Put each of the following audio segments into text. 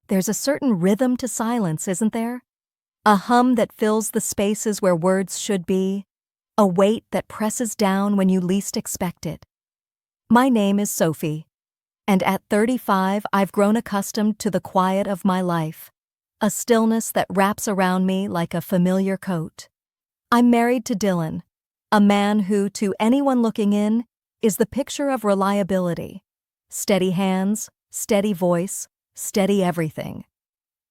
There's a certain rhythm to silence, isn't there? A hum that fills the spaces where words should be, a weight that presses down when you least expect it. My name is Sophie, and at 35 I've grown accustomed to the quiet of my life, a stillness that wraps around me like a familiar coat. I'm married to Dylan, a man who, to anyone looking in, is the picture of reliability. Steady hands, steady voice, steady everything.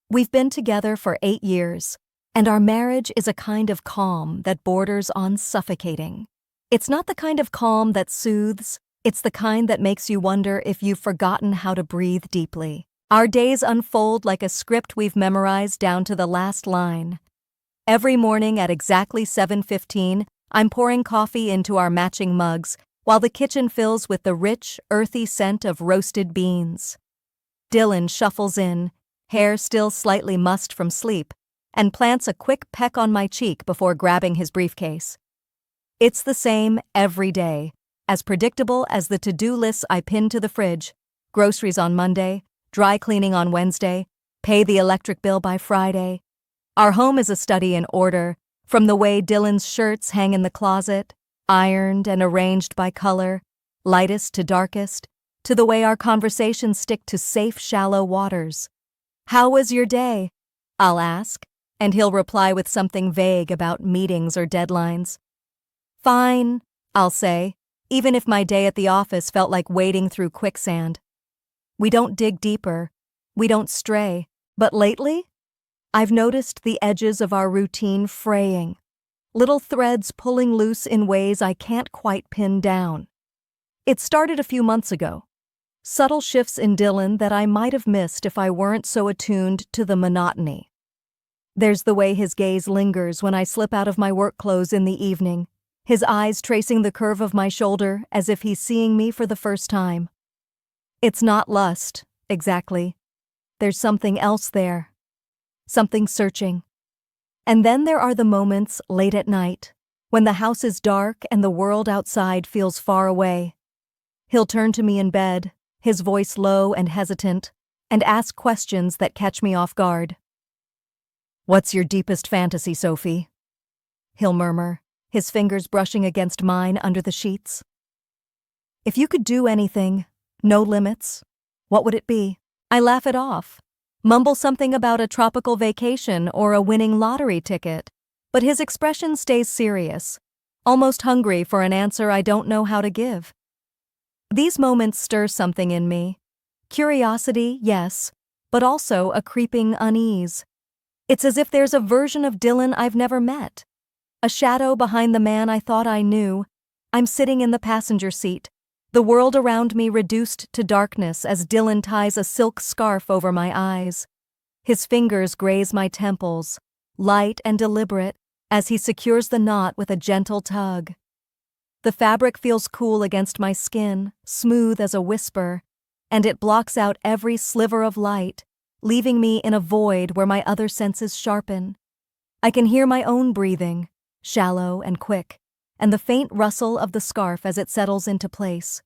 We've been together for 8 years, and our marriage is a kind of calm that borders on suffocating. It's not the kind of calm that soothes, it's the kind that makes you wonder if you've forgotten how to breathe deeply. Our days unfold like a script we've memorized down to the last line. Every morning at exactly 7:15, I'm pouring coffee into our matching mugs, while the kitchen fills with the rich, earthy scent of roasted beans. Dylan shuffles in, hair still slightly mussed from sleep, and plants a quick peck on my cheek before grabbing his briefcase. It's the same every day, as predictable as the to-do lists I pin to the fridge: groceries on Monday, dry cleaning on Wednesday, pay the electric bill by Friday. Our home is a study in order, from the way Dylan's shirts hang in the closet, ironed and arranged by color, lightest to darkest, to the way our conversations stick to safe, shallow waters. "How was your day?" I'll ask, and he'll reply with something vague about meetings or deadlines. "Fine," I'll say, even if my day at the office felt like wading through quicksand. We don't dig deeper, we don't stray, but lately, I've noticed the edges of our routine fraying, little threads pulling loose in ways I can't quite pin down. It started a few months ago. Subtle shifts in Dylan that I might have missed if I weren't so attuned to the monotony. There's the way his gaze lingers when I slip out of my work clothes in the evening, his eyes tracing the curve of my shoulder as if he's seeing me for the first time. It's not lust, exactly. There's something else there. Something searching. And then there are the moments late at night, when the house is dark and the world outside feels far away. He'll turn to me in bed, his voice low and hesitant, and ask questions that catch me off guard. "What's your deepest fantasy, Sophie?" He'll murmur, his fingers brushing against mine under the sheets. "If you could do anything, no limits, what would it be?" I laugh it off, mumble something about a tropical vacation or a winning lottery ticket, but his expression stays serious, almost hungry for an answer I don't know how to give. These moments stir something in me. Curiosity, yes, but also a creeping unease. It's as if there's a version of Dylan I've never met. A shadow behind the man I thought I knew. I'm sitting in the passenger seat, the world around me reduced to darkness as Dylan ties a silk scarf over my eyes. His fingers graze my temples, light and deliberate, as he secures the knot with a gentle tug. The fabric feels cool against my skin, smooth as a whisper, and it blocks out every sliver of light, leaving me in a void where my other senses sharpen. I can hear my own breathing, shallow and quick, and the faint rustle of the scarf as it settles into place.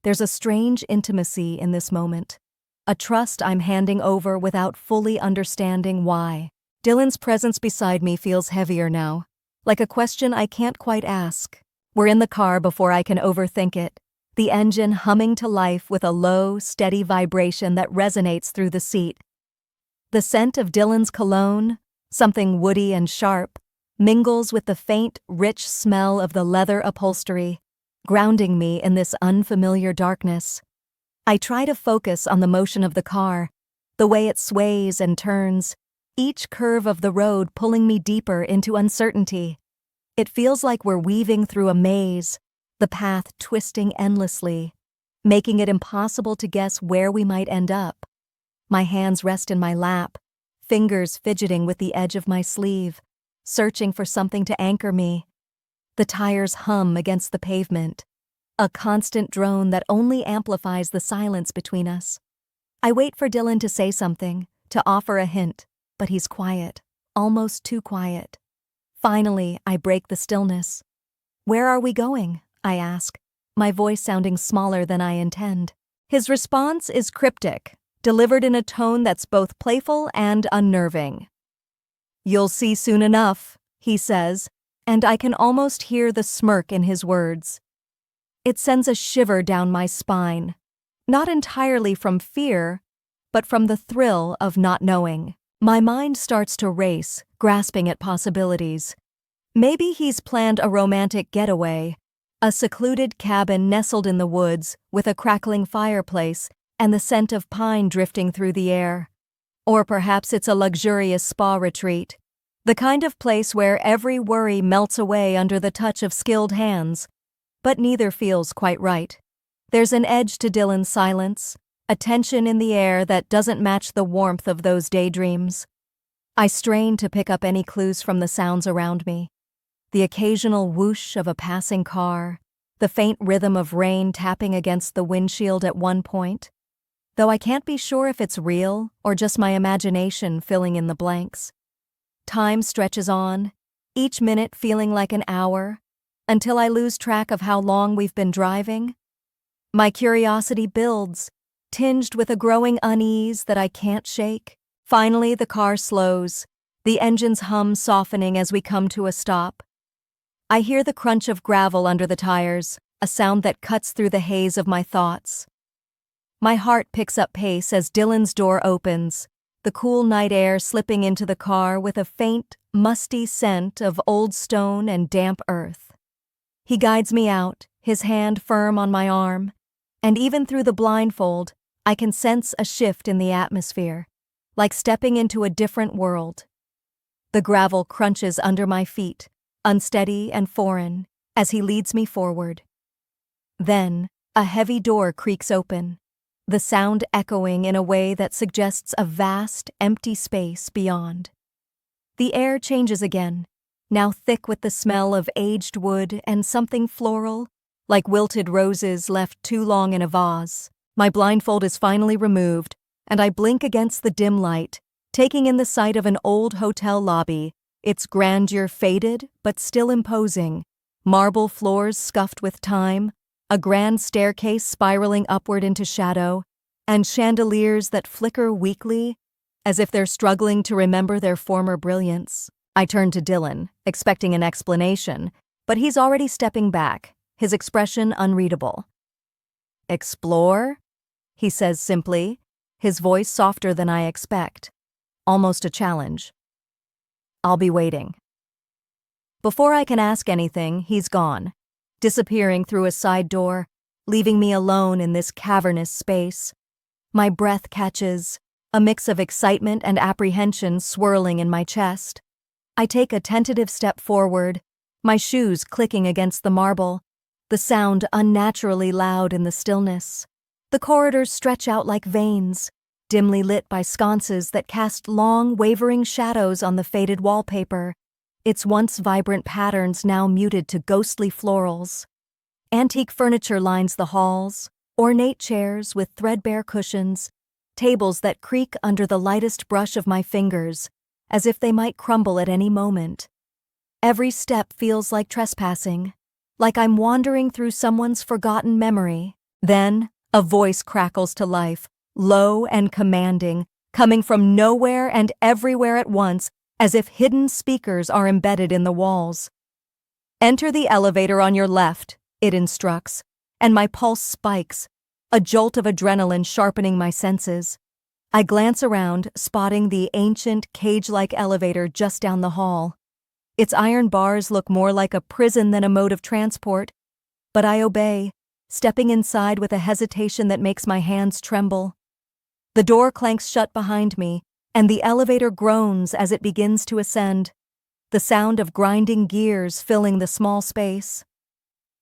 There's a strange intimacy in this moment, a trust I'm handing over without fully understanding why. Dylan's presence beside me feels heavier now, like a question I can't quite ask. We're in the car before I can overthink it, the engine humming to life with a low, steady vibration that resonates through the seat. The scent of Dylan's cologne, something woody and sharp, mingles with the faint, rich smell of the leather upholstery, grounding me in this unfamiliar darkness. I try to focus on the motion of the car, the way it sways and turns, each curve of the road pulling me deeper into uncertainty. It feels like we're weaving through a maze, the path twisting endlessly, making it impossible to guess where we might end up. My hands rest in my lap, fingers fidgeting with the edge of my sleeve, searching for something to anchor me. The tires hum against the pavement, a constant drone that only amplifies the silence between us. I wait for Dylan to say something, to offer a hint, but he's quiet, almost too quiet. Finally, I break the stillness. "Where are we going?" I ask, my voice sounding smaller than I intend. His response is cryptic, delivered in a tone that's both playful and unnerving. "You'll see soon enough," he says, and I can almost hear the smirk in his words. It sends a shiver down my spine, not entirely from fear, but from the thrill of not knowing. My mind starts to race, grasping at possibilities. Maybe he's planned a romantic getaway, a secluded cabin nestled in the woods with a crackling fireplace and the scent of pine drifting through the air. Or perhaps it's a luxurious spa retreat, the kind of place where every worry melts away under the touch of skilled hands. But neither feels quite right. There's an edge to Dylan's silence, a tension in the air that doesn't match the warmth of those daydreams. I strain to pick up any clues from the sounds around me. The occasional whoosh of a passing car, the faint rhythm of rain tapping against the windshield at one point, though I can't be sure if it's real or just my imagination filling in the blanks. Time stretches on, each minute feeling like an hour, until I lose track of how long we've been driving. My curiosity builds, tinged with a growing unease that I can't shake. Finally, the car slows, the engine's hum softening as we come to a stop. I hear the crunch of gravel under the tires, a sound that cuts through the haze of my thoughts. My heart picks up pace as Dylan's door opens, the cool night air slipping into the car with a faint, musty scent of old stone and damp earth. He guides me out, his hand firm on my arm, and even through the blindfold, I can sense a shift in the atmosphere, like stepping into a different world. The gravel crunches under my feet, unsteady and foreign, as he leads me forward. Then, a heavy door creaks open, the sound echoing in a way that suggests a vast, empty space beyond. The air changes again, now thick with the smell of aged wood and something floral, like wilted roses left too long in a vase. My blindfold is finally removed, and I blink against the dim light, taking in the sight of an old hotel lobby, its grandeur faded but still imposing, marble floors scuffed with time, a grand staircase spiraling upward into shadow, and chandeliers that flicker weakly, as if they're struggling to remember their former brilliance. I turn to Dylan, expecting an explanation, but he's already stepping back, his expression unreadable. "Explore?" he says simply, his voice softer than I expect, almost a challenge. "I'll be waiting." Before I can ask anything, he's gone, disappearing through a side door, leaving me alone in this cavernous space. My breath catches, a mix of excitement and apprehension swirling in my chest. I take a tentative step forward, my shoes clicking against the marble, the sound unnaturally loud in the stillness. The corridors stretch out like veins, dimly lit by sconces that cast long, wavering shadows on the faded wallpaper, its once vibrant patterns now muted to ghostly florals. Antique furniture lines the halls, ornate chairs with threadbare cushions, tables that creak under the lightest brush of my fingers, as if they might crumble at any moment. Every step feels like trespassing, like I'm wandering through someone's forgotten memory. Then, a voice crackles to life, low and commanding, coming from nowhere and everywhere at once, as if hidden speakers are embedded in the walls. "Enter the elevator on your left," it instructs, and my pulse spikes, a jolt of adrenaline sharpening my senses. I glance around, spotting the ancient, cage-like elevator just down the hall. Its iron bars look more like a prison than a mode of transport, but I obey, stepping inside with a hesitation that makes my hands tremble. The door clanks shut behind me, and the elevator groans as it begins to ascend, the sound of grinding gears filling the small space.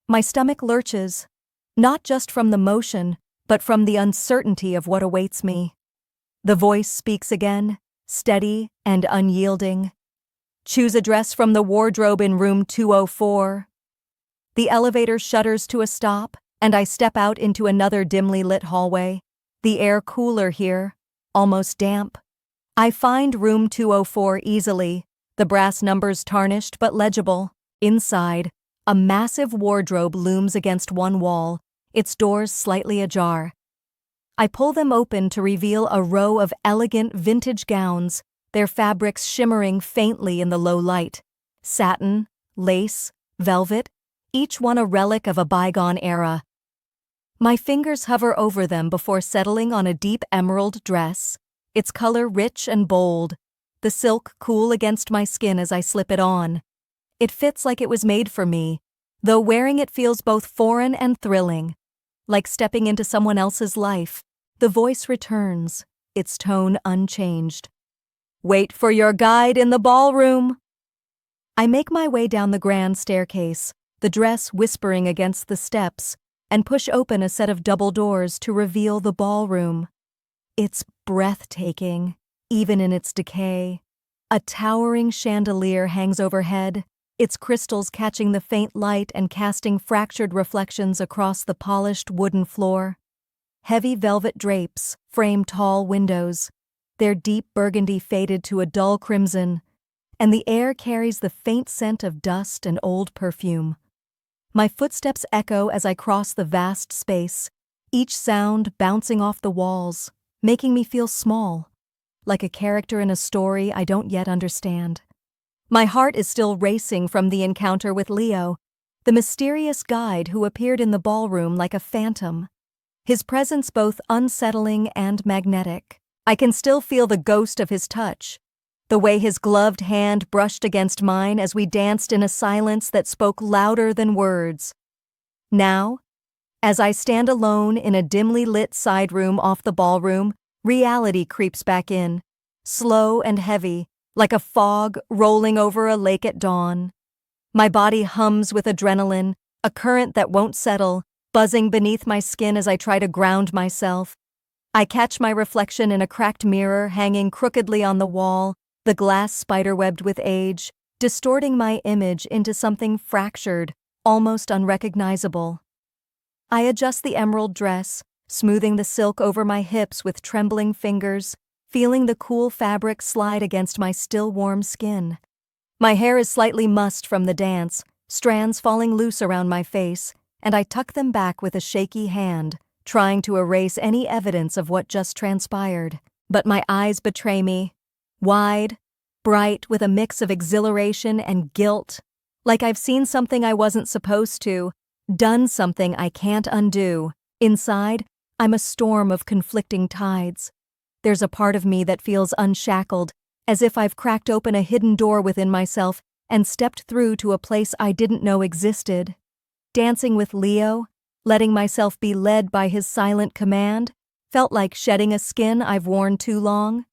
My stomach lurches, not just from the motion, but from the uncertainty of what awaits me. The voice speaks again, steady and unyielding. "Choose a dress from the wardrobe in room 204. The elevator shudders to a stop, and I step out into another dimly lit hallway, the air cooler here, almost damp. I find room 204 easily, the brass numbers tarnished but legible. Inside, a massive wardrobe looms against one wall, its doors slightly ajar. I pull them open to reveal a row of elegant vintage gowns, their fabrics shimmering faintly in the low light. Satin, lace, velvet, each one a relic of a bygone era. My fingers hover over them before settling on a deep emerald dress, its color rich and bold, the silk cool against my skin as I slip it on. It fits like it was made for me, though wearing it feels both foreign and thrilling. Like stepping into someone else's life, the voice returns, its tone unchanged. Wait for your guide in the ballroom. I make my way down the grand staircase, the dress whispering against the steps, and push open a set of double doors to reveal the ballroom. It's breathtaking, even in its decay. A towering chandelier hangs overhead, its crystals catching the faint light and casting fractured reflections across the polished wooden floor. Heavy velvet drapes frame tall windows, their deep burgundy faded to a dull crimson, and the air carries the faint scent of dust and old perfume. My footsteps echo as I cross the vast space, each sound bouncing off the walls, making me feel small, like a character in a story I don't yet understand. My heart is still racing from the encounter with Leo, the mysterious guide who appeared in the ballroom like a phantom. His presence both unsettling and magnetic. I can still feel the ghost of his touch, the way his gloved hand brushed against mine as we danced in a silence that spoke louder than words. Now, as I stand alone in a dimly lit side room off the ballroom, reality creeps back in, slow and heavy, like a fog rolling over a lake at dawn. My body hums with adrenaline, a current that won't settle, buzzing beneath my skin as I try to ground myself. I catch my reflection in a cracked mirror hanging crookedly on the wall, the glass spiderwebbed with age, distorting my image into something fractured, almost unrecognizable. I adjust the emerald dress, smoothing the silk over my hips with trembling fingers, feeling the cool fabric slide against my still warm skin. My hair is slightly mussed from the dance, strands falling loose around my face, and I tuck them back with a shaky hand, trying to erase any evidence of what just transpired. But my eyes betray me. Wide, bright, with a mix of exhilaration and guilt, like I've seen something I wasn't supposed to, done something I can't undo. Inside, I'm a storm of conflicting tides. There's a part of me that feels unshackled, as if I've cracked open a hidden door within myself and stepped through to a place I didn't know existed. Dancing with Leo, letting myself be led by his silent command, felt like shedding a skin I've worn too long.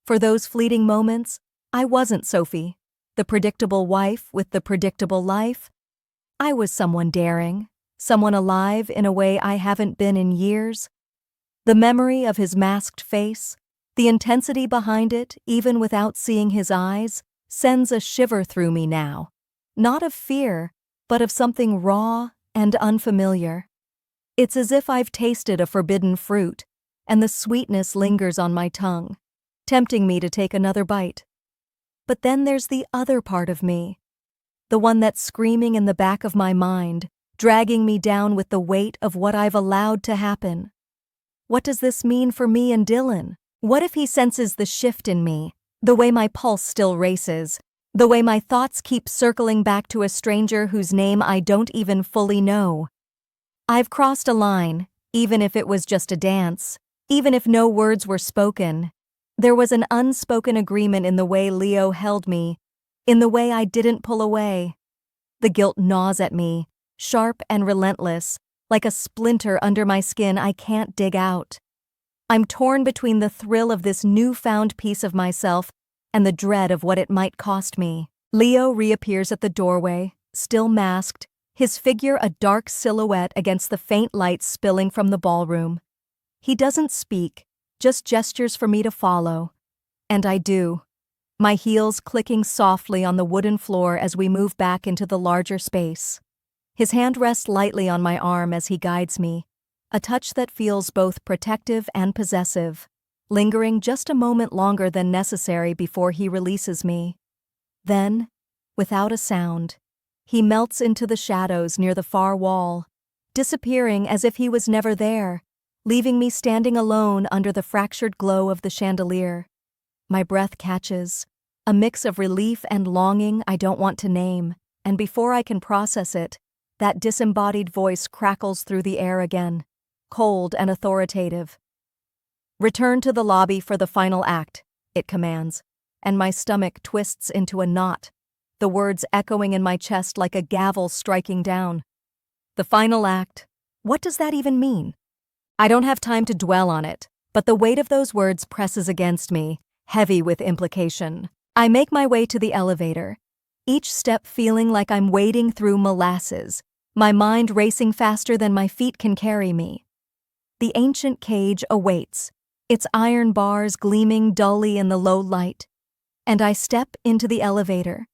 For those fleeting moments, I wasn't Sophie, the predictable wife with the predictable life. I was someone daring, someone alive in a way I haven't been in years. The memory of his masked face, the intensity behind it, even without seeing his eyes, sends a shiver through me now. Not of fear, but of something raw and unfamiliar. It's as if I've tasted a forbidden fruit, and the sweetness lingers on my tongue, tempting me to take another bite. But then there's the other part of me, the one that's screaming in the back of my mind, dragging me down with the weight of what I've allowed to happen. What does this mean for me and Dylan? What if he senses the shift in me, the way my pulse still races, the way my thoughts keep circling back to a stranger whose name I don't even fully know? I've crossed a line, even if it was just a dance, even if no words were spoken. There was an unspoken agreement in the way Leo held me, in the way I didn't pull away. The guilt gnaws at me, sharp and relentless, like a splinter under my skin I can't dig out. I'm torn between the thrill of this newfound piece of myself and the dread of what it might cost me. Leo reappears at the doorway, still masked, his figure a dark silhouette against the faint light spilling from the ballroom. He doesn't speak, just gestures for me to follow. And I do, my heels clicking softly on the wooden floor as we move back into the larger space. His hand rests lightly on my arm as he guides me, a touch that feels both protective and possessive, lingering just a moment longer than necessary before he releases me. Then, without a sound, he melts into the shadows near the far wall, disappearing as if he was never there, leaving me standing alone under the fractured glow of the chandelier. My breath catches, a mix of relief and longing I don't want to name, and before I can process it, that disembodied voice crackles through the air again, cold and authoritative. "Return to the lobby for the final act," it commands, and my stomach twists into a knot, the words echoing in my chest like a gavel striking down. The final act? What does that even mean? I don't have time to dwell on it, but the weight of those words presses against me, heavy with implication. I make my way to the elevator, each step feeling like I'm wading through molasses, my mind racing faster than my feet can carry me. The ancient cage awaits, its iron bars gleaming dully in the low light, and I step into the elevator,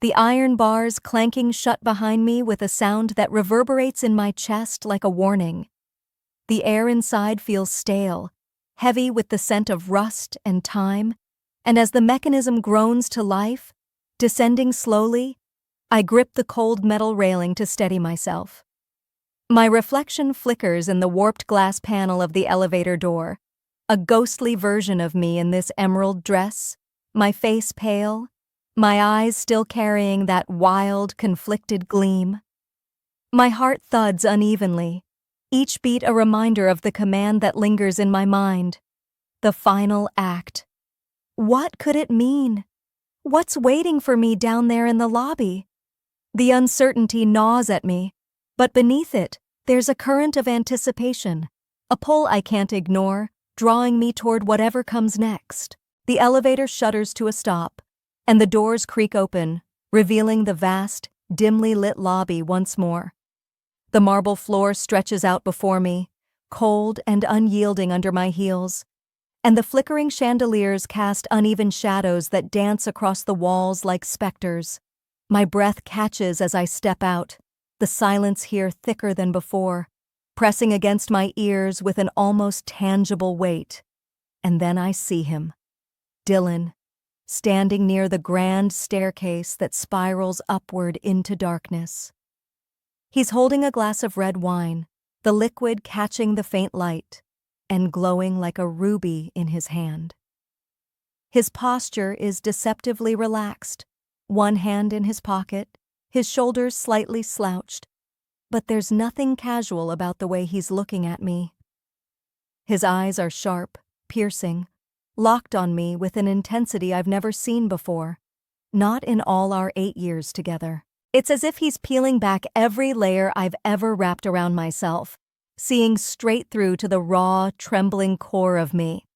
the iron bars clanking shut behind me with a sound that reverberates in my chest like a warning. The air inside feels stale, heavy with the scent of rust and time, and as the mechanism groans to life, descending slowly, I grip the cold metal railing to steady myself. My reflection flickers in the warped glass panel of the elevator door, a ghostly version of me in this emerald dress, my face pale, my eyes still carrying that wild, conflicted gleam. My heart thuds unevenly, each beat a reminder of the command that lingers in my mind. The final act. What could it mean? What's waiting for me down there in the lobby? The uncertainty gnaws at me, but beneath it, there's a current of anticipation, a pull I can't ignore, drawing me toward whatever comes next. The elevator shudders to a stop, and the doors creak open, revealing the vast, dimly lit lobby once more. The marble floor stretches out before me, cold and unyielding under my heels, and the flickering chandeliers cast uneven shadows that dance across the walls like specters. My breath catches as I step out, the silence here thicker than before, pressing against my ears with an almost tangible weight. And then I see him, Dylan, standing near the grand staircase that spirals upward into darkness. He's holding a glass of red wine, the liquid catching the faint light, and glowing like a ruby in his hand. His posture is deceptively relaxed, one hand in his pocket, his shoulders slightly slouched, but there's nothing casual about the way he's looking at me. His eyes are sharp, piercing, locked on me with an intensity I've never seen before, not in all our 8 years together. It's as if he's peeling back every layer I've ever wrapped around myself, seeing straight through to the raw, trembling core of me.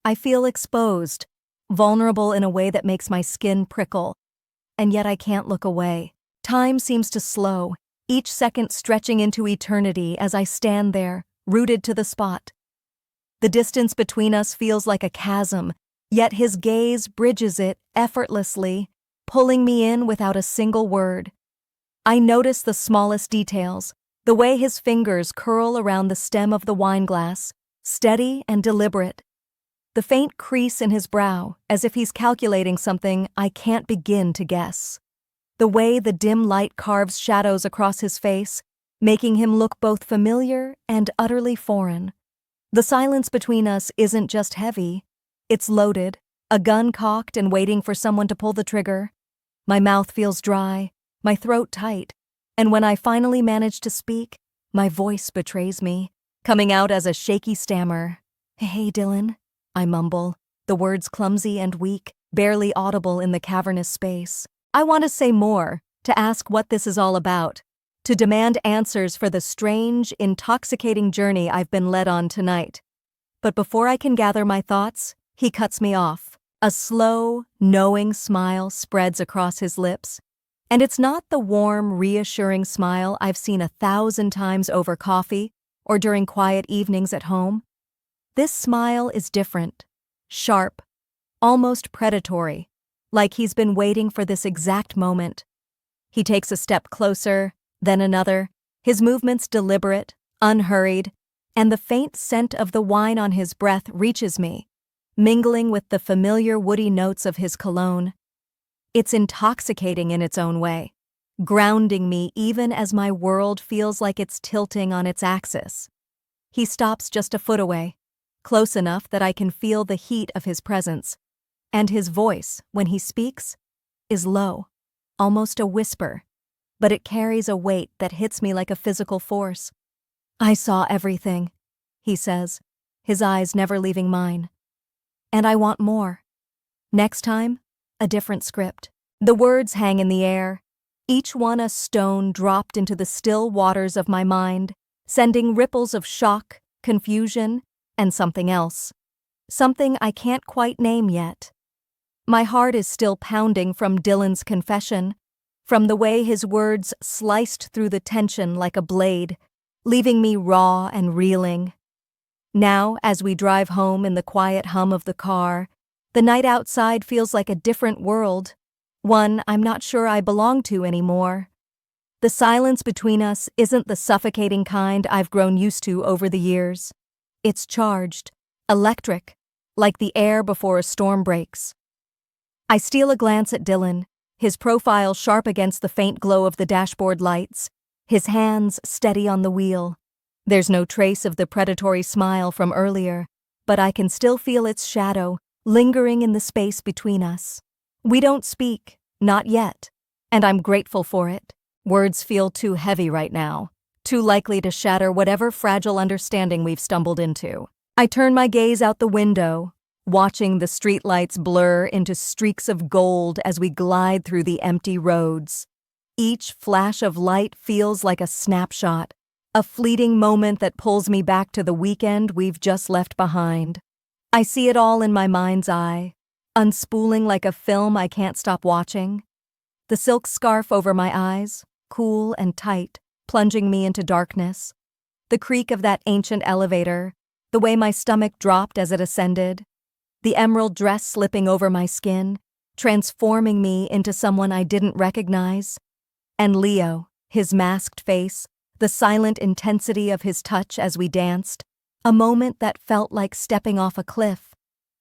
I feel exposed, vulnerable in a way that makes my skin prickle, and yet I can't look away. Time seems to slow, each second stretching into eternity as I stand there, rooted to the spot. The distance between us feels like a chasm, yet his gaze bridges it effortlessly, pulling me in without a single word. I notice the smallest details, the way his fingers curl around the stem of the wine glass, steady and deliberate. The faint crease in his brow, as if he's calculating something I can't begin to guess. The way the dim light carves shadows across his face, making him look both familiar and utterly foreign. The silence between us isn't just heavy, it's loaded, a gun cocked and waiting for someone to pull the trigger. My mouth feels dry, my throat tight, and when I finally manage to speak, my voice betrays me, coming out as a shaky stammer. "Hey, Dylan," I mumble, the words clumsy and weak, barely audible in the cavernous space. I want to say more, to ask what this is all about, to demand answers for the strange, intoxicating journey I've been led on tonight. But before I can gather my thoughts, he cuts me off. A slow, knowing smile spreads across his lips, and it's not the warm, reassuring smile I've seen 1,000 times over coffee or during quiet evenings at home. This smile is different, sharp, almost predatory, like he's been waiting for this exact moment. He takes a step closer, then another, his movements deliberate, unhurried, and the faint scent of the wine on his breath reaches me, mingling with the familiar woody notes of his cologne. It's intoxicating in its own way, grounding me even as my world feels like it's tilting on its axis. He stops just a foot away, close enough that I can feel the heat of his presence. And his voice, when he speaks, is low, almost a whisper, but it carries a weight that hits me like a physical force. "I saw everything," he says, his eyes never leaving mine. "And I want more. Next time, a different script." The words hang in the air, each one a stone dropped into the still waters of my mind, sending ripples of shock, confusion, and something else. Something I can't quite name yet. My heart is still pounding from Dylan's confession, from the way his words sliced through the tension like a blade, leaving me raw and reeling. Now, as we drive home in the quiet hum of the car, the night outside feels like a different world, one I'm not sure I belong to anymore. The silence between us isn't the suffocating kind I've grown used to over the years. It's charged, electric, like the air before a storm breaks. I steal a glance at Dylan, his profile sharp against the faint glow of the dashboard lights, his hands steady on the wheel. There's no trace of the predatory smile from earlier, but I can still feel its shadow lingering in the space between us. We don't speak, not yet, and I'm grateful for it. Words feel too heavy right now, too likely to shatter whatever fragile understanding we've stumbled into. I turn my gaze out the window, watching the streetlights blur into streaks of gold as we glide through the empty roads. Each flash of light feels like a snapshot, a fleeting moment that pulls me back to the weekend we've just left behind. I see it all in my mind's eye, unspooling like a film I can't stop watching. The silk scarf over my eyes, cool and tight, plunging me into darkness. The creak of that ancient elevator, the way my stomach dropped as it ascended. The emerald dress slipping over my skin, transforming me into someone I didn't recognize. And Leo, his masked face, the silent intensity of his touch as we danced, a moment that felt like stepping off a cliff.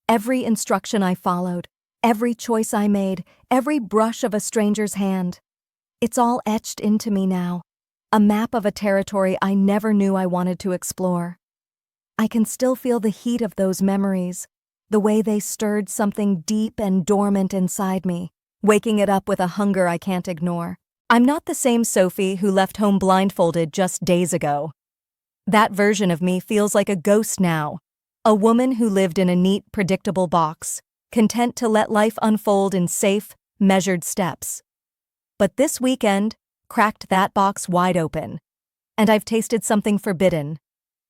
Every instruction I followed, every choice I made, every brush of a stranger's hand. It's all etched into me now, a map of a territory I never knew I wanted to explore. I can still feel the heat of those memories, the way they stirred something deep and dormant inside me, waking it up with a hunger I can't ignore. I'm not the same Sophie who left home blindfolded just days ago. That version of me feels like a ghost now, a woman who lived in a neat, predictable box, content to let life unfold in safe, measured steps. But this weekend cracked that box wide open, and I've tasted something forbidden,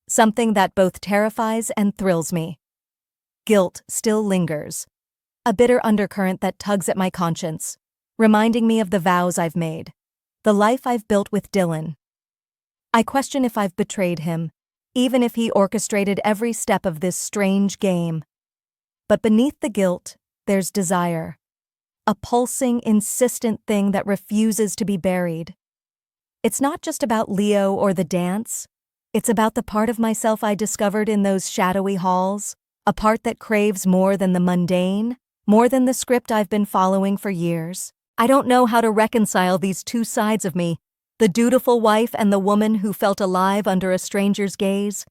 something that both terrifies and thrills me. Guilt still lingers, a bitter undercurrent that tugs at my conscience, reminding me of the vows I've made, the life I've built with Dylan. I question if I've betrayed him, even if he orchestrated every step of this strange game. But beneath the guilt, there's desire, a pulsing, insistent thing that refuses to be buried. It's not just about Leo or the dance. It's about the part of myself I discovered in those shadowy halls, a part that craves more than the mundane, more than the script I've been following for years. I don't know how to reconcile these two sides of me, the dutiful wife and the woman who felt alive under a stranger's gaze,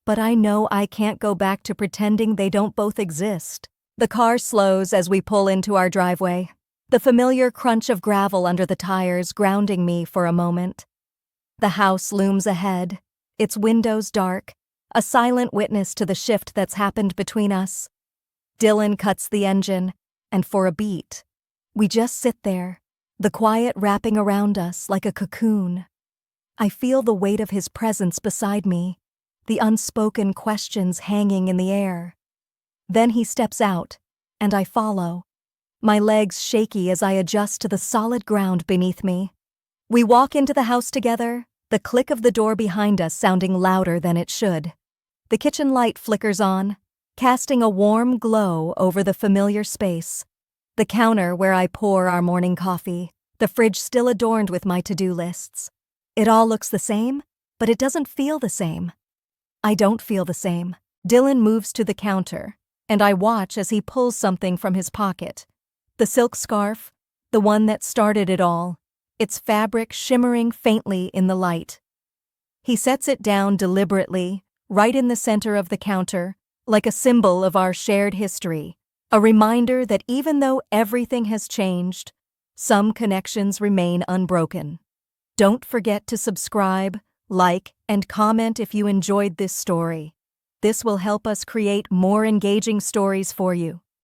but I know I can't go back to pretending they don't both exist. The car slows as we pull into our driveway, the familiar crunch of gravel under the tires grounding me for a moment. The house looms ahead, its windows dark, a silent witness to the shift that's happened between us. Dylan cuts the engine, and for a beat, we just sit there, the quiet wrapping around us like a cocoon. I feel the weight of his presence beside me, the unspoken questions hanging in the air. Then he steps out, and I follow, my legs shaky as I adjust to the solid ground beneath me. We walk into the house together, the click of the door behind us sounding louder than it should. The kitchen light flickers on, casting a warm glow over the familiar space. The counter where I pour our morning coffee, the fridge still adorned with my to-do lists. It all looks the same, but it doesn't feel the same. I don't feel the same. Dylan moves to the counter, and I watch as he pulls something from his pocket. The silk scarf, the one that started it all, its fabric shimmering faintly in the light. He sets it down deliberately, right in the center of the counter, like a symbol of our shared history, a reminder that even though everything has changed, some connections remain unbroken. Don't forget to subscribe, like, and comment if you enjoyed this story. This will help us create more engaging stories for you.